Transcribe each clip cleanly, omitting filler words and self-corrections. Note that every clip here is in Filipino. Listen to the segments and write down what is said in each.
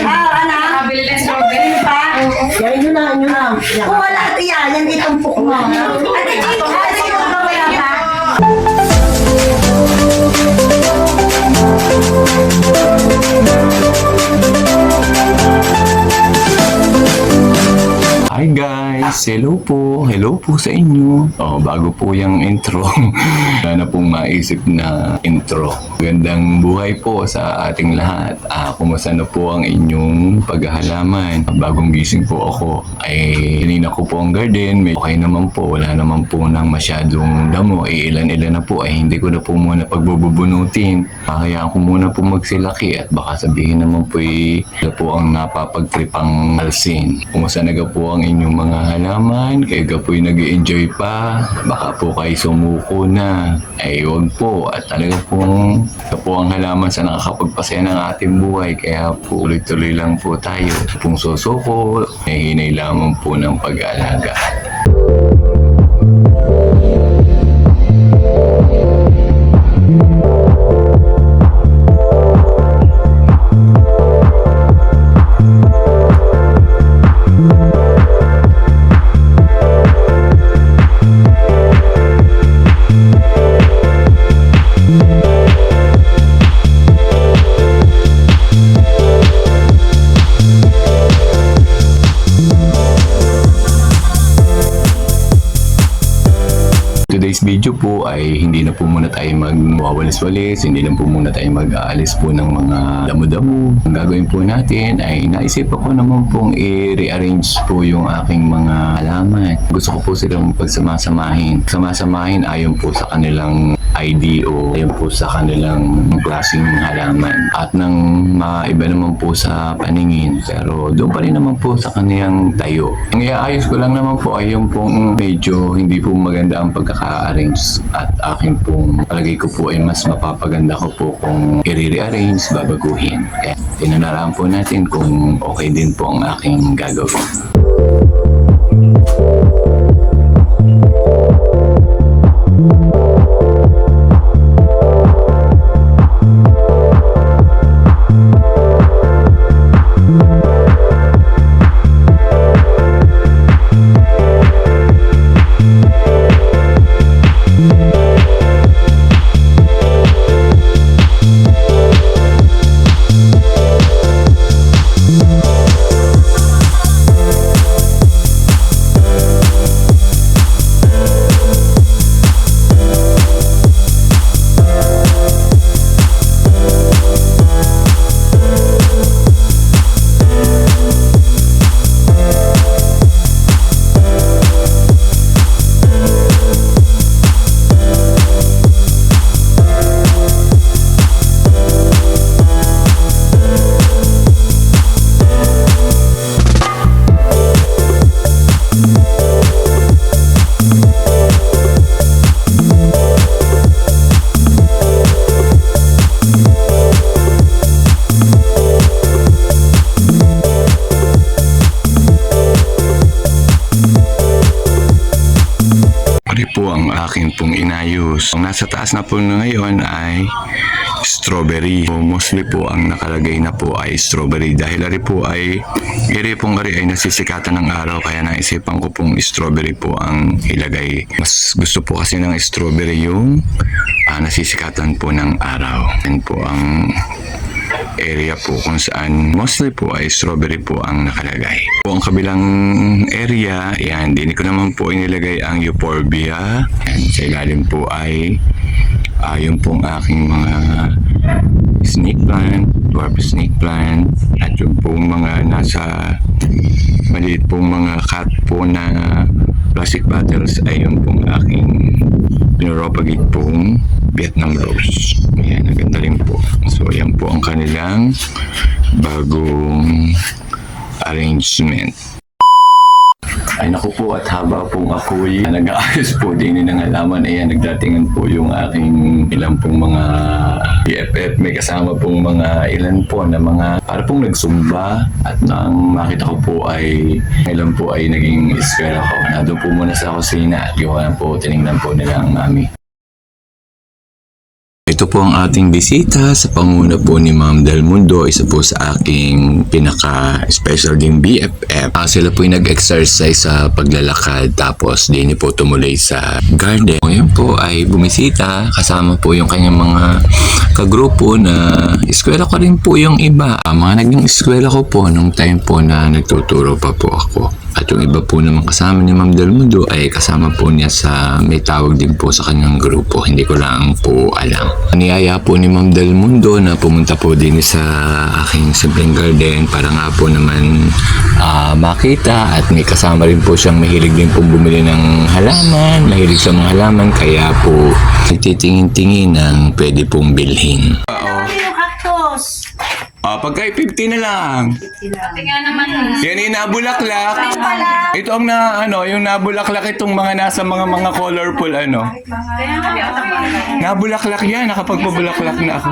Ano? Nakabili ng strawberry. Pa? Yan, yun na, yun na. Yan. Kung wala ito yan, yan ditong puk mo. Ate Chico, ate Chico, mamaya pa. Hi guys! Hello po sa inyo. Bago po yung intro, wala na pong maisip na intro. Gandang buhay po sa ating lahat. Kumusta na po ang inyong paghahalaman? Bagong gising po ako. Kanina ko po ang garden. Okay naman po. Wala naman po nang masyadong damo. Ilan-ilan na po. Hindi ko na po muna pagbubunutin. Kaya ako muna po magsilaki at baka sabihin naman po po ang napapagtripang alsin. Kumusta na po ang inyong mga halaman? Kayo po'y nag-enjoy pa? Baka po kayo sumuko na. Huwag po. At talaga pong ang halaman sa nakakapagpasaya ng ating buhay. Kaya po tuloy-tuloy lang po tayo. Kung susuko, hinay lamang po ng pag-aalaga. Today's video po ay hindi na po muna tayo magwawalis-walis, hindi na po muna tayo mag-aalis po ng mga damo-damo. Ang gagawin po natin ay naisip ako naman pong i-rearrange po yung aking mga halaman. Gusto ko po silang pagsamasamahin. Samasamahin ayon po sa kanilang IDO, ayon po sa kanilang klaseng halaman. At nang maiba naman po sa paningin, pero doon pa rin naman po sa kaniyang tayo. Ang iaayos ko lang naman po ay yung pong medyo hindi po maganda ang pagkaka-arrange at akin pong palagay ko po ay mas mapapaganda ko po kung i-rearrange, babaguhin. Kaya tinanaraan po natin kung okay din po ang aking gagawin. Akin pong inayos. Ang nasa taas na po ngayon ay strawberry. Mostly po ang nakalagay na po ay strawberry dahil iri ay nasisikatan ng araw kaya naisipan ko pong strawberry po ang ilagay. Mas gusto po kasi ng strawberry yung nasisikatan po ng araw. Yan po ang area po kung saan mostly po ay strawberry po ang nakalagay. Po ang kabilang area, yan, hindi ko naman po inilagay ang euphorbia. Yan, sa ilalim po ay yung pong aking mga snake plant, dwarf snake plant, at yung pong mga nasa maliit pong mga cut po na plastic bottles ay yung pong aking pinropagate pong Vietnam rose. Ayan, ang ganda rin po. So, yan po ang kanilang bagong arrangement. Ay naku po, at haba pong ako'y nag-aayos po din ng halaman. Ayan, nagdatingan po yung aking ilang pong mga PFF. May kasama pong mga ilan po na mga para pong nagsumba. At nang makita ko po ay ilan po ay naging eskwela ko. Nandun po muna sa kusina. Gawa po, tinignan po nila ang mami. Ito po ang ating bisita sa panguna po ni Ma'am Del Mundo, isa po sa aking pinaka-special ding BFF. Sila po yung nag-exercise sa paglalakad tapos din po tumuloy sa garden. Ngayon po ay bumisita kasama po yung kanyang mga kagrupo na eskwela ko rin po yung iba. Mga naging eskwela ko po nung time po na nagtuturo pa po ako. At yung iba po naman kasama ni Ma'am Del Mundo ay kasama po niya sa may tawag din po sa kanyang grupo. Hindi ko lang po alam. Niyaya po ni Ma'am Del Mundo na pumunta po din sa aking simpleng garden para nga po naman makita at may kasama rin po siyang mahilig din po bumili ng halaman. Mahilig sa mga halaman kaya po titingin-tingin ng pwede pong bilhin. Yung cactus. Pagka 50 na lang. Yan yung nabulaklak. Ito ang yung nabulaklak itong mga nasa mga colorful Nabulaklak yan, nakapagpabulaklak na ako.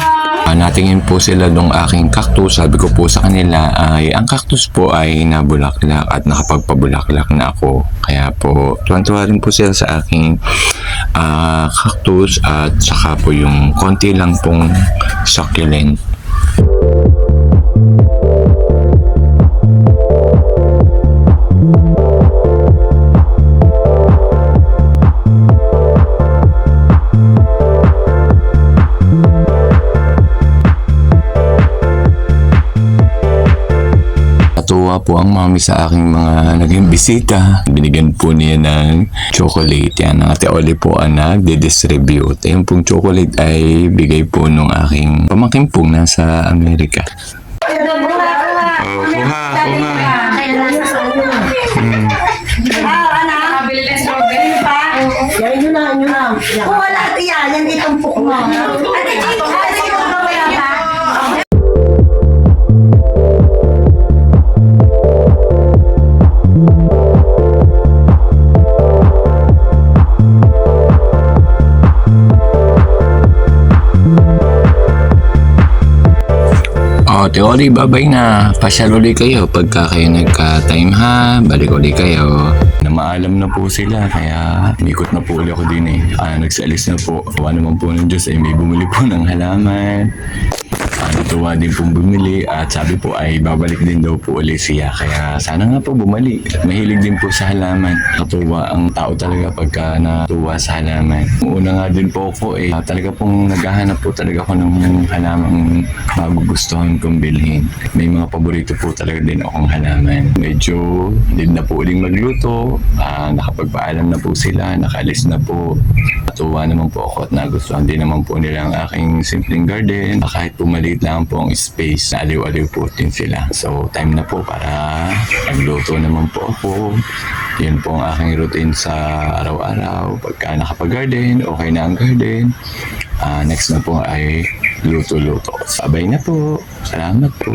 Natingin po sila nung aking cactus. Sabi ko po sa kanila ay ang cactus po ay nabulaklak at nakapagpabulaklak na ako. Kaya po, tuwan-tuwa rin po sila sa aking cactus at saka po yung konti lang pong succulent. Natuwa po ang mami sa aking mga naging bisita. Binigyan po niya ng chocolate. Yan, ang Ate Oli po ang nagde-distribute. Yung pong chocolate ay bigay po nung aking pamangkin po nasa Amerika. Kuha. Yan yun na. Yan. Kung wala yan itumpok mo. Ate Chito, mamaya pa. Teori, babay na. Pasyal ulit kayo pagka kayo nagka-time ha. Balik ulit kayo. Namaalam na po sila kaya mikot na po ulit ako din eh. Nagsalis na po. Awa naman po ng Diyos ay may bumili po ng halaman. Natuwa din pong bumili at sabi po ay babalik din daw po ulit siya. Kaya sana nga po bumalik. Mahilig din po sa halaman. Natuwa ang tao talaga pagka natuwa sa halaman. Una nga din po ako talaga pong naghahanap po talaga ako ng halamang magugustuhan kong bilhin. May mga paborito po talaga din akong halaman. Medyo din na po uling magluto. Nakapagpaalam na po sila. Nakaalis na po. Natuwa naman po ako at nagustuhan din naman po nila ang aking simpleng garden. Kahit pumaliit lang po ang space, aliw-aliw po din sila. So, time na po para magluto naman po ako. Yun po ang aking routine sa araw-araw. Pagka nakapag-garden, okay na ang garden. Next na po ay luto-luto. Sabay na po. Salamat po.